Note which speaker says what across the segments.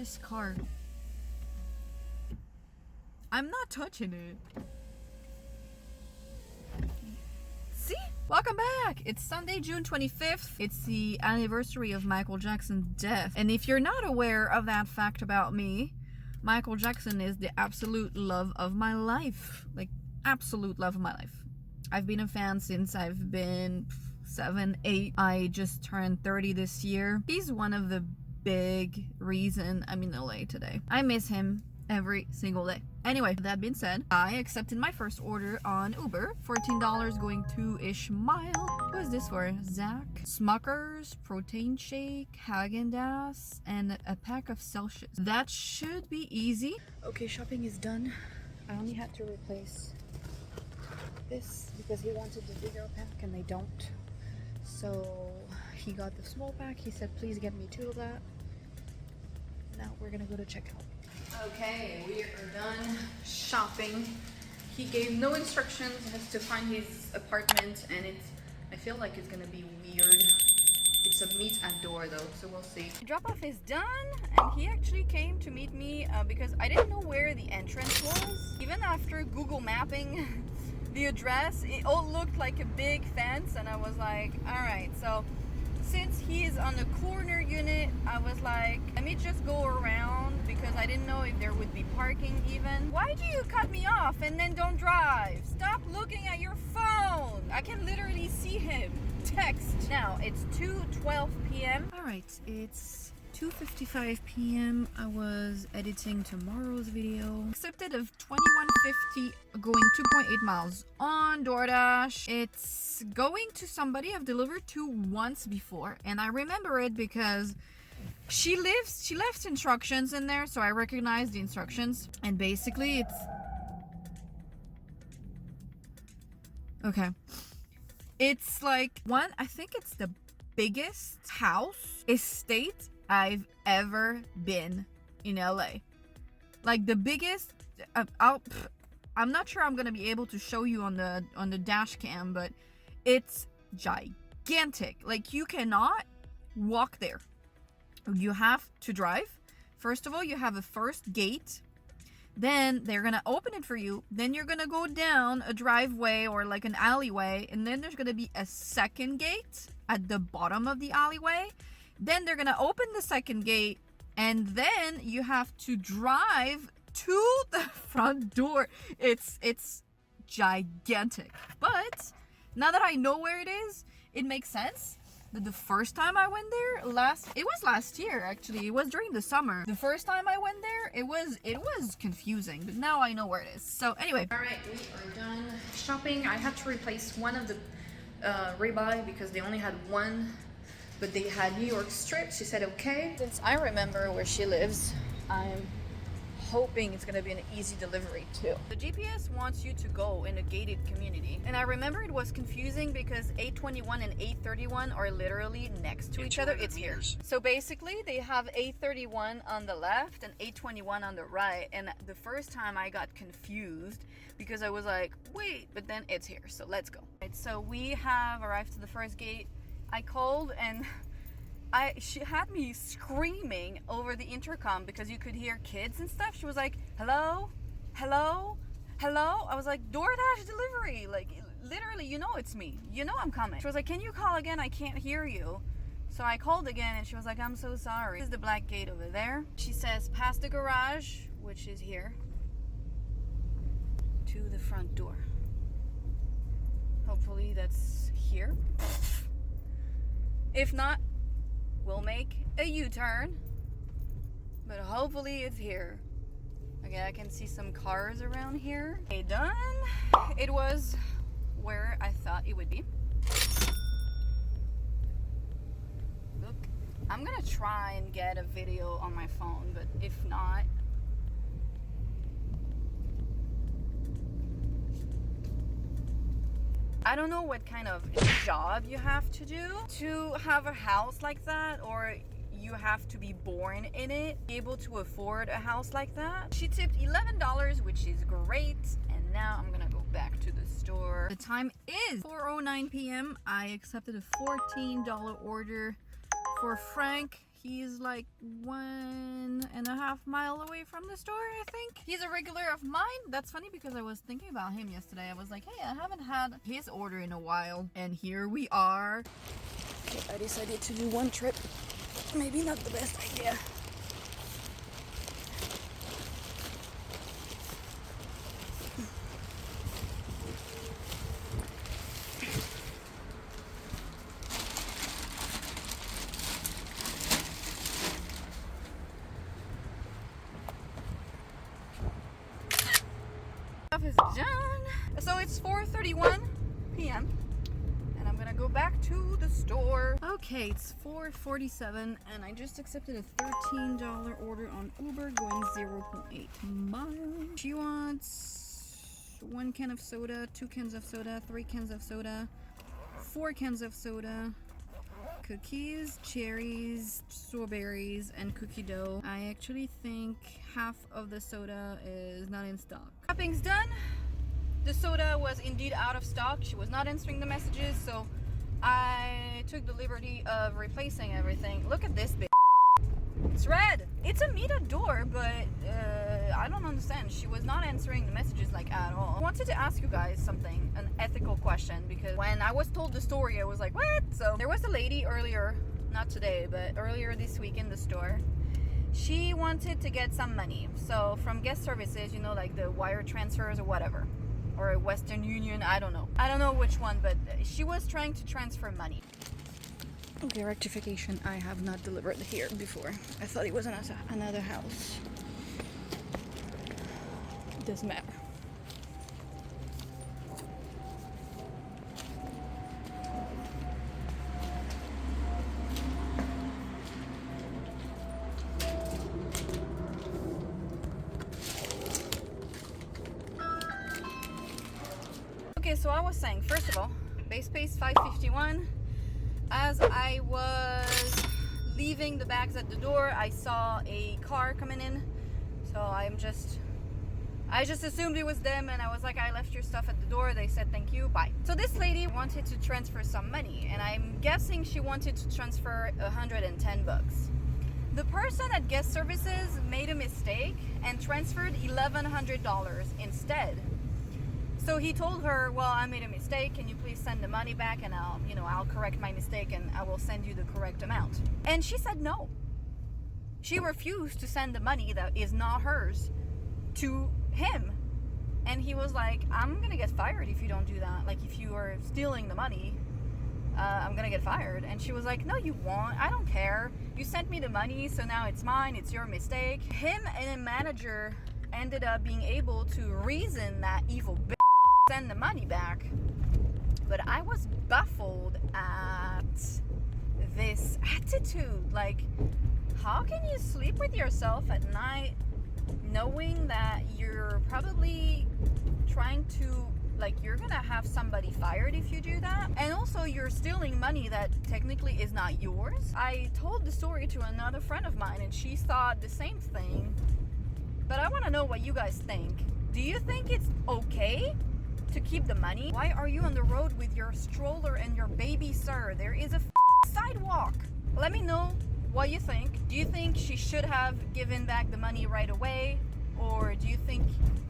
Speaker 1: this car. I'm not touching it. See? Welcome back! It's Sunday, June 25th. It's the anniversary of Michael Jackson's death. And if you're not aware of that fact about me, Michael Jackson is the absolute love of my life. Like, absolute love of my life. I've been a fan since I've been 7, 8. I just turned 30 this year. He's one of the big reason I'm in LA today. I miss him every single day. Anyway, that being said, I accepted my first order on Uber. $14 going 2-ish mile. What is this for? Zach? Smuckers, protein shake, Häagen-Dazs, and a pack of Celsius. That should be easy. Okay, shopping is done. I only had to replace this because he wanted the bigger pack and they don't. So he got the small pack. He said, please get me 2 of that. Now we're gonna go to checkout. Okay, we are done shopping. He gave no instructions as to find his apartment, and I feel like it's gonna be weird. It's a meet at door though, so we'll see. Drop off is done, and he actually came to meet me because I didn't know where the entrance was. Even after Google mapping the address, it all looked like a big fence, and I was like, all right, so since he is on the corner unit, I was like, let me just go around because I didn't know if there would be parking even. Why do you cut me off and then don't drive? Stop looking at your phone. I can literally see him. Text. Now it's 2:12 p.m. All right, it's 2:55 p.m. I was editing tomorrow's video. Accepted of $21.50 going 2.8 miles on Doordash. It's going to somebody I've delivered to once before, and I remember it because she left instructions in there, so I recognize the instructions. And basically it's okay. It's like I think it's the biggest estate I've ever been in LA. Like the biggest. I'm not sure I'm gonna be able to show you on the dash cam, but it's gigantic. Like you cannot walk there. You have to drive. First of all, you have a first gate. Then they're gonna open it for you. Then you're gonna go down a driveway or like an alleyway, and then there's gonna be a second gate at the bottom of the alleyway. Then they're gonna open the second gate, and then you have to drive to the front door. It's gigantic. But now that I know where it is, it makes sense. That the first time I went there, it was last year actually. It was during the summer. The first time I went there, it was confusing, but now I know where it is. So anyway, all right, we are done shopping. I had to replace one of the ribeye because they only had one, but they had New York strips. She said okay. Since I remember where she lives, I'm hoping it's gonna be an easy delivery too. The GPS wants you to go in a gated community, and I remember it was confusing because 821 and 831 are literally next to each other. It's here. So basically they have 831 on the left and 821 on the right, and the first time I got confused because I was like, wait, but then it's here, so let's go. Right, so we have arrived to the first gate. I called and she had me screaming over the intercom because you could hear kids and stuff. She was like, hello, hello, hello. I was like, DoorDash delivery. Like, literally, you know it's me. You know I'm coming. She was like, can you call again? I can't hear you. So I called again and she was like, I'm so sorry. This is the black gate over there. She says, past the garage, which is here, to the front door. Hopefully that's here. If not, we'll make a U-turn, but hopefully it's here. Okay, I can see some cars around here. Okay, done. It was where I thought it would be. Look, I'm gonna try and get a video on my phone, but if not, I don't know what kind of job you have to do to have a house like that, or you have to be born in it, be able to afford a house like that. She tipped $11, which is great, and now I'm gonna go back to the store. The time is 4:09 p.m. I accepted a $14 order for Frank. He's like 1 1.5 miles away from the store, I think. He's a regular of mine. That's funny because I was thinking about him yesterday. I was like, hey, I haven't had his order in a while. And here we are. Okay, I decided to do one trip. Maybe not the best idea. Is done. So it's 4:31 p.m. and I'm gonna go back to the store. Okay, it's 4:47 and I just accepted a $13 order on Uber going 0.8 miles. She wants 1 can of soda, 2 cans of soda, 3 cans of soda, 4 cans of soda, cookies, cherries, strawberries, and cookie dough. I actually think half of the soda is not in stock. Shopping's done. The soda was indeed out of stock. She was not answering the messages, so I took the liberty of replacing everything. Look at this bitch. It's red. It's a metered door, but I don't understand. She was not answering the messages like at all. I wanted to ask you guys something, an ethical question, because when I was told the story, I was like, what? So there was a lady earlier, not today, but earlier this week in the store. She wanted to get some money. So from guest services, you know, like the wire transfers or whatever, or Western Union, I don't know. I don't know which one, but she was trying to transfer money. Okay, rectification. I have not delivered here before. I thought it was another house. It doesn't matter. Okay, so I was saying, first of all, base pace 551. As I was leaving the bags at the door, I saw a car coming in. So I just assumed it was them, and I was like, I left your stuff at the door. They said thank you, bye. So this lady wanted to transfer some money, and I'm guessing she wanted to transfer $110. The person at guest services made a mistake and transferred $1,100 instead. So he told her, well, I made a mistake. Can you please send the money back, and I'll correct my mistake and I will send you the correct amount. And she said no. She refused to send the money that is not hers to him. And he was like, I'm going to get fired if you don't do that. Like, if you are stealing the money, I'm going to get fired. And she was like, no, you won't. I don't care. You sent me the money, so now it's mine. It's your mistake. Him and a manager ended up being able to reason that evil bitch send the money back. But I was baffled at this attitude. Like, how can you sleep with yourself at night knowing that you're probably trying to, like, you're gonna have somebody fired if you do that? And also, you're stealing money that technically is not yours. I told the story to another friend of mine and she thought the same thing. But I want to know what you guys think. Do you think it's okay to keep the money? Why are you on the road with your stroller and your baby, sir? There is a sidewalk. Let me know what you think. Do you think she should have given back the money right away? Or do you think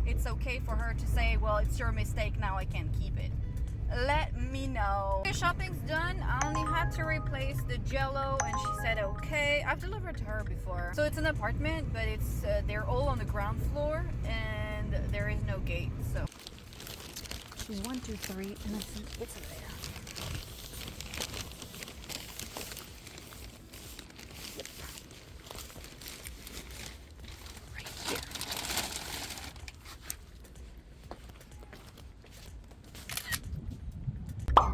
Speaker 1: it's okay for her to say, well, it's your mistake, now I can't keep it? Let me know. Okay, shopping's done. I only had to replace the Jello, and she said okay. I've delivered to her before. So it's an apartment, but it's they're all on the ground floor, and there is no gate. So she's 1, 2, 3, and I think it's in there.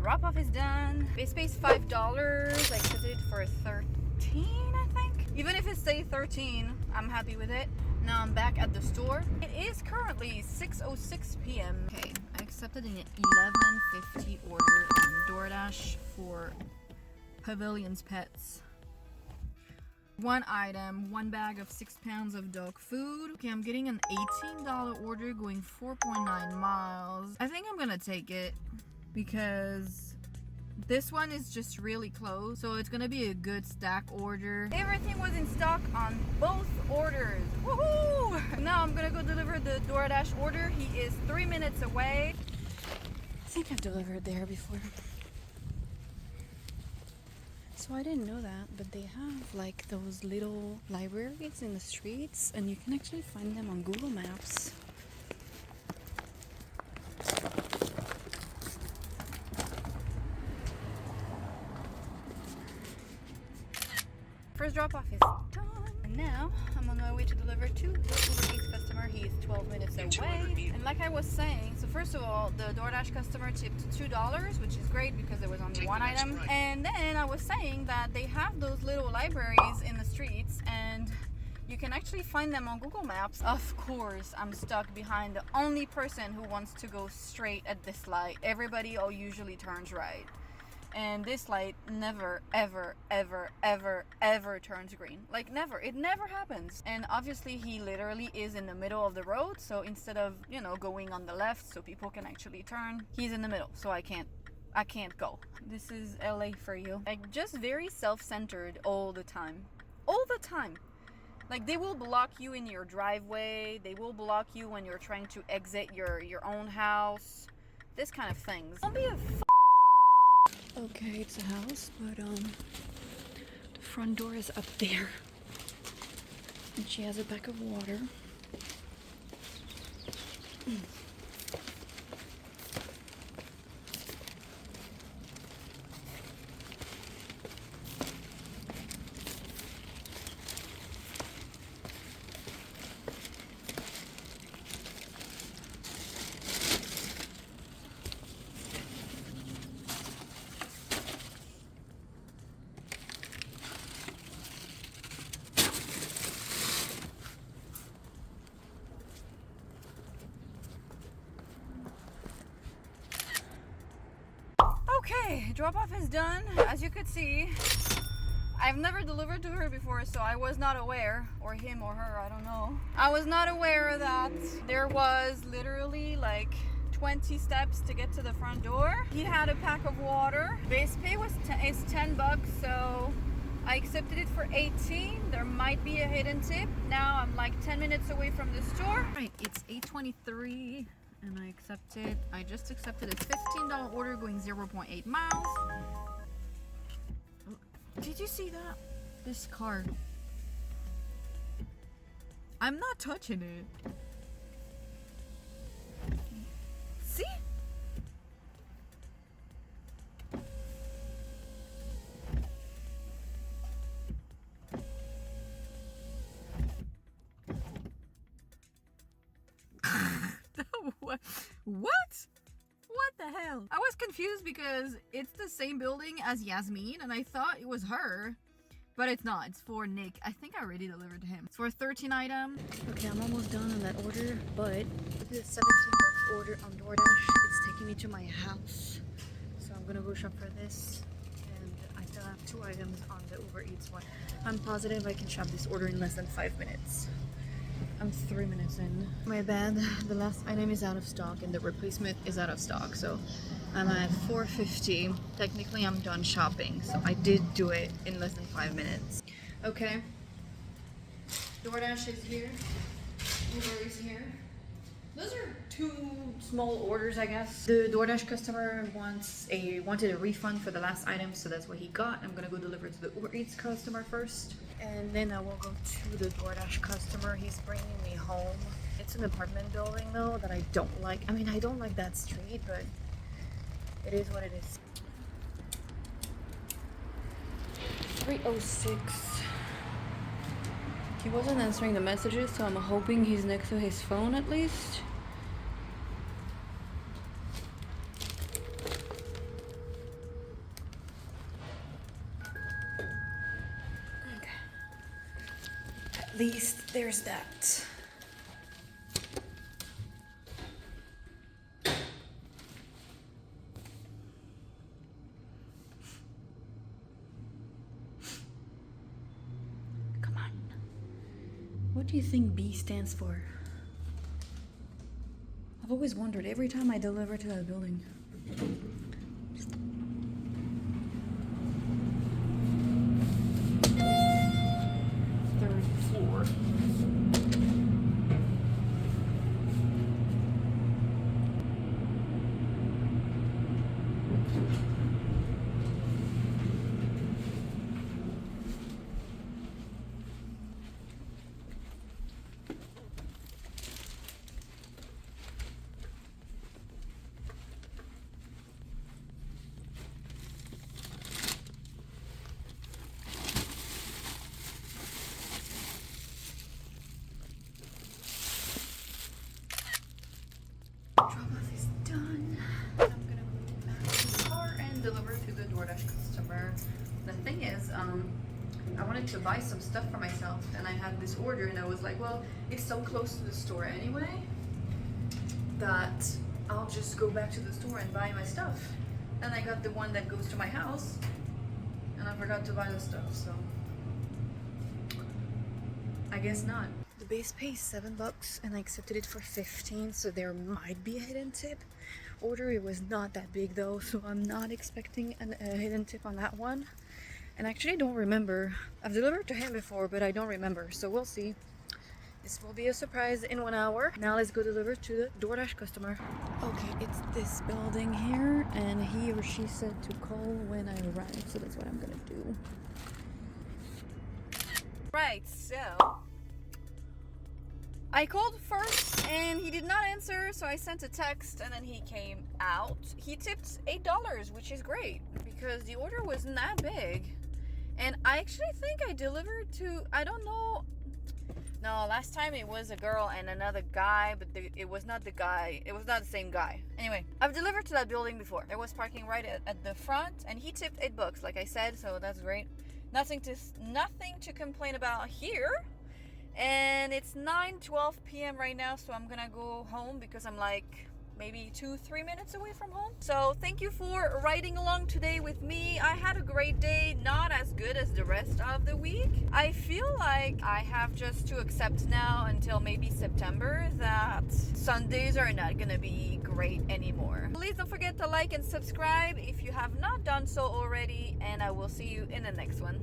Speaker 1: Drop off is done. Base pace $5. I accepted it for 13, I think. Even if it stays 13, I'm happy with it. Now I'm back at the store. It is currently 6:06 p.m. Okay, I accepted an 11:50 order on Doordash for Pavilion's Pets. 1 item, 1 bag of 6 pounds of dog food. Okay, I'm getting an $18 order going 4.9 miles. I think I'm gonna take it, because this one is just really close, so it's gonna be a good stack order. Everything was in stock on both orders. I'm gonna go deliver the DoorDash order. He is 3 minutes away.
Speaker 2: I think I've delivered there before. So I didn't know that, but they have like those little libraries in the streets, and you can actually find them on Google Maps.
Speaker 1: First drop off is done. And now I'm on my way to deliver to the Uber Eats customer. He is 12 minutes away. And like I was saying, so first of all, the DoorDash customer tipped $2, which is great because there was only one item. Right. And then I was saying that they have those little libraries in the streets, and you can actually find them on Google Maps. Of course, I'm stuck behind the only person who wants to go straight at this light. Everybody usually turns right. And this light never, ever, ever, ever, ever turns green. Like never. It never happens. And obviously he literally is in the middle of the road. So instead of, going on the left so people can actually turn, he's in the middle. So I can't go. This is LA for you. Like just very self-centered all the time. All the time. Like they will block you in your driveway. They will block you when you're trying to exit your own house. This kind of things. Don't be a
Speaker 2: Okay, it's a house, but the front door is up there. And she has a pack of water.
Speaker 1: Okay, drop off is done. As you could see, I've never delivered to her before, so I was not aware, or him or her, I don't know. I was not aware that there was literally like 20 steps to get to the front door. He had a pack of water. Base pay is $10, so I accepted it for 18. There might be a hidden tip. Now I'm like 10 minutes away from the store. Right, it's 8:23. And I just accepted a $15 order going 0.8 miles. Did you see that? This car. I'm not touching it. See? What? What the hell? I was confused because it's the same building as Yasmin and I thought it was her, but it's not. It's for Nick. I think I already delivered to him. It's for a 13 item.
Speaker 2: Okay, I'm almost done on that order, but this is a $17 order on DoorDash. It's taking me to my house, so I'm gonna go shop for this. And I still have 2 items on the Uber Eats one. I'm positive I can shop this order in less than 5 minutes. I'm 3 minutes in. My bad, the last item is out of stock and the replacement is out of stock, so I'm at 4:50. Technically I'm done shopping, so I did do it in less than 5 minutes. Okay, DoorDash is here, Uber is here. Those are 2 small orders, I guess. The DoorDash customer wanted a refund for the last item, so that's what he got. I'm gonna go deliver to the Uber Eats customer first, and then I will go to the DoorDash customer. He's bringing me home. It's an apartment building though that I don't like. I mean, I don't like that street, but it is what it is. 3:06. He wasn't answering the messages, so I'm hoping he's next to his phone at least. Okay. At least there's that. What do you think B stands for? I've always wondered every time I deliver to that building. Third floor.
Speaker 1: buy some stuff for myself, and I had this order, and I was like, well, it's so close to the store anyway that I'll just go back to the store and buy my stuff. And I got the one that goes to my house, and I forgot to buy the stuff, so I guess not. The base pay is $7 and I accepted it for 15, so there might be a hidden tip. Order, it was not that big though, so I'm not expecting a hidden tip on that one. And actually I don't remember. I've delivered to him before, but I don't remember, so we'll see. This will be a surprise in 1 hour. Now let's go deliver to the Doordash customer. Okay, it's this building here, and he or she said to call when I arrive, so that's what I'm gonna do. Right, so I called first and he did not answer, so I sent a text and then he came out. He tipped $8, which is great because the order wasn't that big. And I actually think I delivered to, I don't know. No, last time it was a girl and another guy, but it was not the guy. It was not the same guy. Anyway, I've delivered to that building before. There was parking right at the front, and he tipped $8, like I said, so that's great. Nothing to complain about here. And it's 9:12 p.m. right now, so I'm gonna go home because I'm like maybe 2-3 minutes away from home. So thank you for riding along today with me. I had a great day, not as good as the rest of the week. I feel like I have just to accept now until maybe September that Sundays are not gonna be great anymore. Please don't forget to like and subscribe if you have not done so already, and I will see you in the next one.